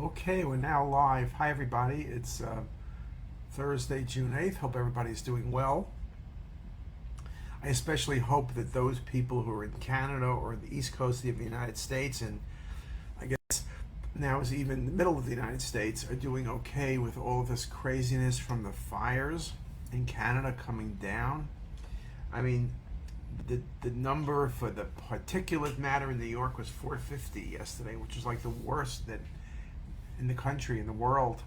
Okay, we're now live. Hi, everybody. It's Thursday, June 8th. Hope everybody's doing well. I especially hope that those people who are in Canada or the East Coast of the United States, and I guess now is even the middle of the United States, are doing okay with all of this craziness from the fires in Canada coming down. I mean, the number for the particulate matter in New York was 450 yesterday, which was like the worst that in the country, in the world.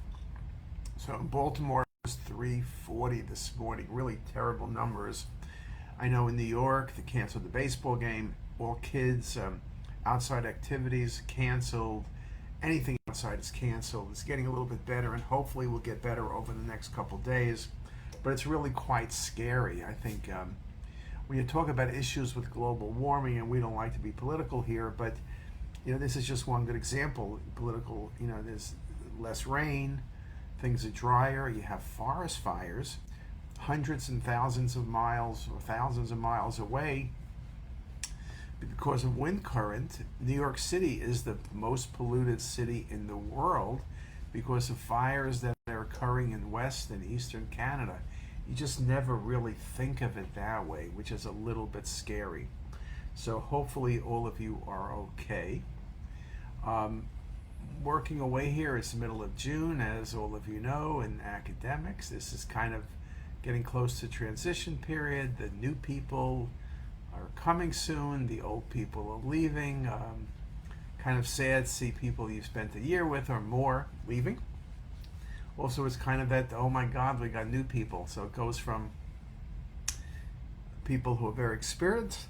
So in Baltimore, it was 340 this morning. Really terrible numbers. I know in New York, they canceled the baseball game. All kids, outside activities canceled. Anything outside is canceled. It's getting a little bit better, and hopefully will get better over the next couple days. But it's really quite scary. I think when you talk about issues with global warming, and we don't like to be political here, but this is just one good example. Political, there's less rain, things are drier, you have forest fires, hundreds and thousands of miles or thousands of miles away because of wind current. New York City is the most polluted city in the world because of fires that are occurring in West and Eastern Canada. You just never really think of it that way, which is a little bit scary. So hopefully all of you are okay. Working away here, it's the middle of June, as all of you know, in academics. This is kind of getting close to transition period. The new people are coming soon. The old people are leaving. Kind of sad to see people you've spent a year with or more leaving. Also, it's kind of that, oh my God, we got new people. So it goes from people who are very experienced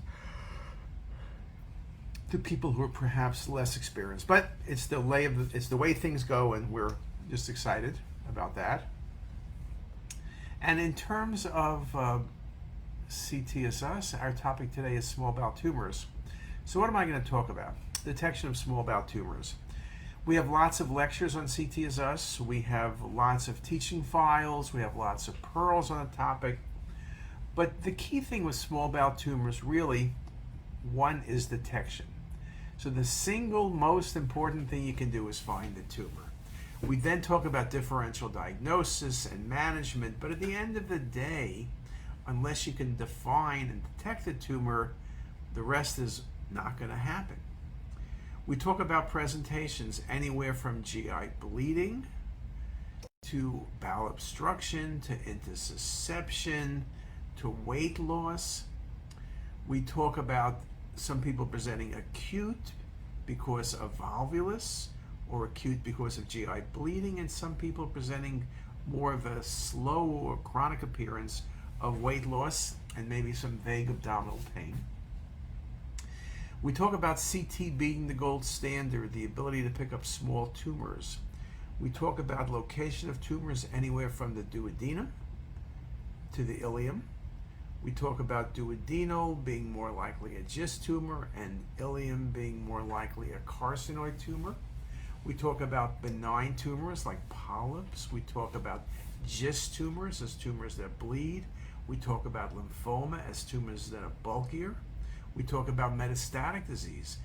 to people who are perhaps less experienced. But it's the way things go, and we're just excited about that. And in terms of CTisus, our topic today is small bowel tumors. So what am I going to talk about? Detection of small bowel tumors. We have lots of lectures on CTisus. We have lots of teaching files. We have lots of pearls on the topic. But the key thing with small bowel tumors, really, one is detection. So the single most important thing you can do is find the tumor. We then talk about differential diagnosis and management, but at the end of the day, unless you can define and detect the tumor, the rest is not going to happen. We talk about presentations anywhere from GI bleeding to bowel obstruction to intussusception to weight loss. We talk about some people presenting acute because of volvulus or acute because of GI bleeding, and some people presenting more of a slow or chronic appearance of weight loss and maybe some vague abdominal pain. We talk about CT being the gold standard, the ability to pick up small tumors. We talk about location of tumors anywhere from the duodenum to the ileum. We talk about duodenal being more likely a GIST tumor and ileum being more likely a carcinoid tumor. We talk about benign tumors like polyps. We talk about GIST tumors as tumors that bleed. We talk about lymphoma as tumors that are bulkier. We talk about metastatic disease.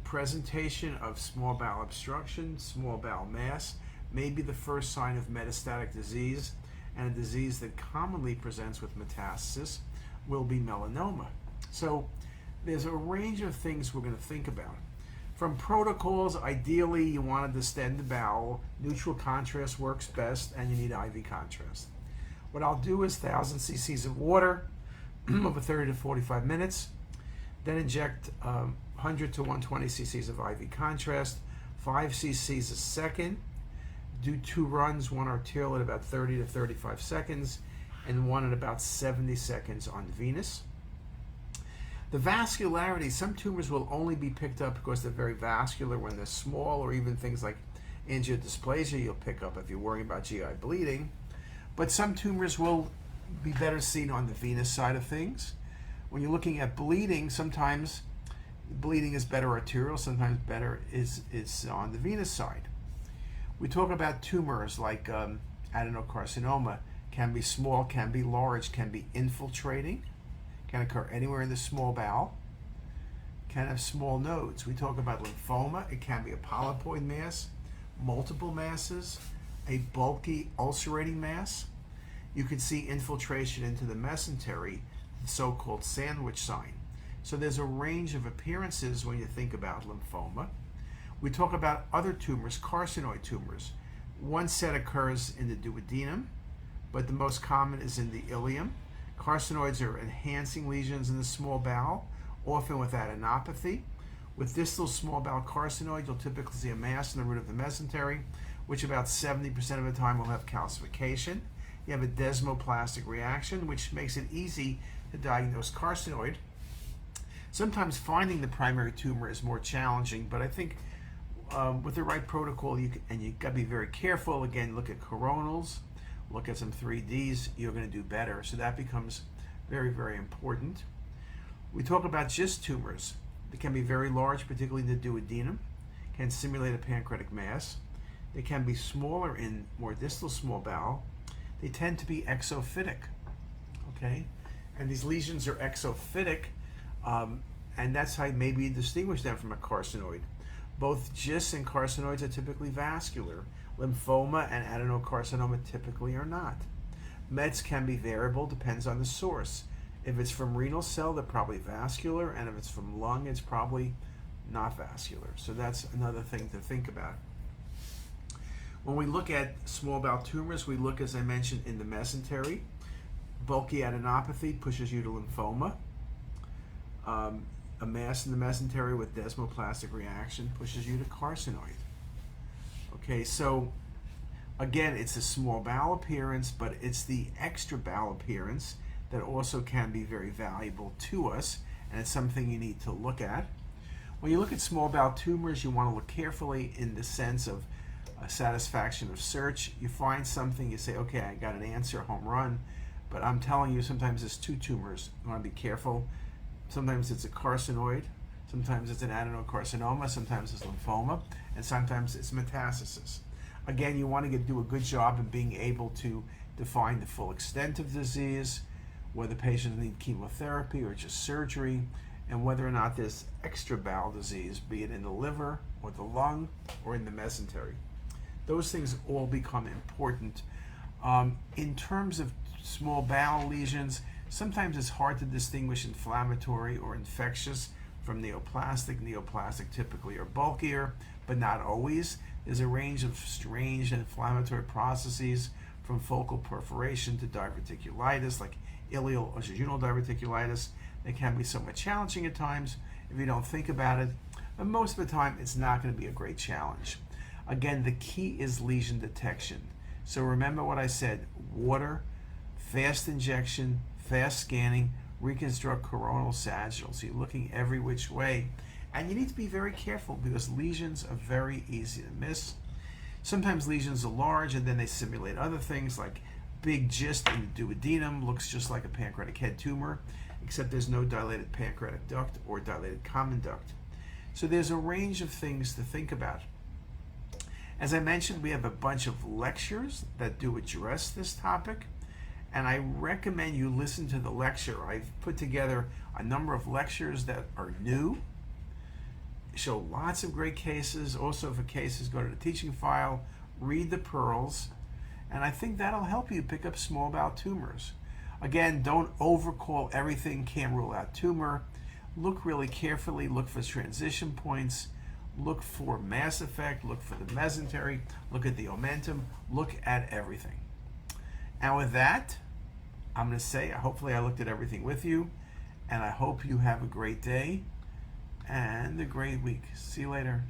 Presentation of small bowel obstruction, small bowel mass, may be the first sign of metastatic disease, and a disease that commonly presents with metastasis will be melanoma. So there's a range of things we're going to think about. From protocols, ideally you want to distend the bowel. Neutral contrast works best, and you need IV contrast. What I'll do is 1,000 cc's of water over 30 to 45 minutes, then inject 100 to 120 cc's of IV contrast, 5 cc's a second. Do 2 runs, one arterial at about 30 to 35 seconds, and one at about 70 seconds on venous. The vascularity, some tumors will only be picked up because they're very vascular when they're small, or even things like angiodysplasia you'll pick up if you're worrying about GI bleeding. But some tumors will be better seen on the venous side of things. When you're looking at bleeding, sometimes bleeding is better arterial, sometimes better is on the venous side. We talk about tumors like adenocarcinoma. Can be small, can be large, can be infiltrating, can occur anywhere in the small bowel, can have small nodes. We talk about lymphoma. It can be a polypoid mass, multiple masses, a bulky ulcerating mass. You can see infiltration into the mesentery, the so-called sandwich sign. So there's a range of appearances when you think about lymphoma. We talk about other tumors, carcinoid tumors. One set occurs in the duodenum, but the most common is in the ileum. Carcinoids are enhancing lesions in the small bowel, often with adenopathy. With distal small bowel carcinoid, you'll typically see a mass in the root of the mesentery, which about 70% of the time will have calcification. You have a desmoplastic reaction, which makes it easy to diagnose carcinoid. Sometimes finding the primary tumor is more challenging, but I think with the right protocol, you got to be very careful. Again, look at coronals, look at some 3Ds, you're going to do better. So that becomes very, very important. We talk about GIST tumors. They can be very large, particularly in the duodenum, can simulate a pancreatic mass. They can be smaller in more distal small bowel. They tend to be exophytic, okay? And these lesions are exophytic, and that's how maybe you distinguish them from a carcinoid. Both GIST and carcinoids are typically vascular. Lymphoma and adenocarcinoma typically are not. Meds can be variable, depends on the source. If it's from renal cell, they're probably vascular, and if it's from lung, it's probably not vascular. So that's another thing to think about. When we look at small bowel tumors, we look, as I mentioned, in the mesentery. Bulky adenopathy pushes you to lymphoma. A mass in the mesentery with desmoplastic reaction pushes you to carcinoid. Okay, so again, it's a small bowel appearance, but it's the extra bowel appearance that also can be very valuable to us, and it's something you need to look at. When you look at small bowel tumors, you want to look carefully in the sense of satisfaction of search. You find something, you say, okay, I got an answer, home run, but I'm telling you, sometimes it's two tumors. You want to be careful. Sometimes it's a carcinoid, sometimes it's an adenocarcinoma, sometimes it's lymphoma, and sometimes it's metastasis. Again, you want to do a good job in being able to define the full extent of disease, whether patients need chemotherapy or just surgery, and whether or not there's extra bowel disease, be it in the liver or the lung or in the mesentery. Those things all become important. In terms of small bowel lesions, sometimes it's hard to distinguish inflammatory or infectious from neoplastic. Neoplastic typically are bulkier, but not always. There's a range of strange inflammatory processes from focal perforation to diverticulitis, like ileal or jejunal diverticulitis. They can be somewhat challenging at times if you don't think about it, but most of the time it's not going to be a great challenge. Again, the key is lesion detection. So remember what I said: water, fast injection, fast scanning, reconstruct coronal sagittal. So you're looking every which way. And you need to be very careful because lesions are very easy to miss. Sometimes lesions are large and then they simulate other things, like big GIST in the duodenum looks just like a pancreatic head tumor, except there's no dilated pancreatic duct or dilated common duct. So there's a range of things to think about. As I mentioned, we have a bunch of lectures that do address this topic, and I recommend you listen to the lecture. I've put together a number of lectures that are new, show lots of great cases. Also, for cases, go to the teaching file, read the pearls, and I think that'll help you pick up small bowel tumors. Again, don't overcall everything, can't rule out tumor. Look really carefully, look for transition points, look for mass effect, look for the mesentery, look at the omentum, look at everything. And with that, I'm going to say, hopefully I looked at everything with you, and I hope you have a great day and a great week. See you later.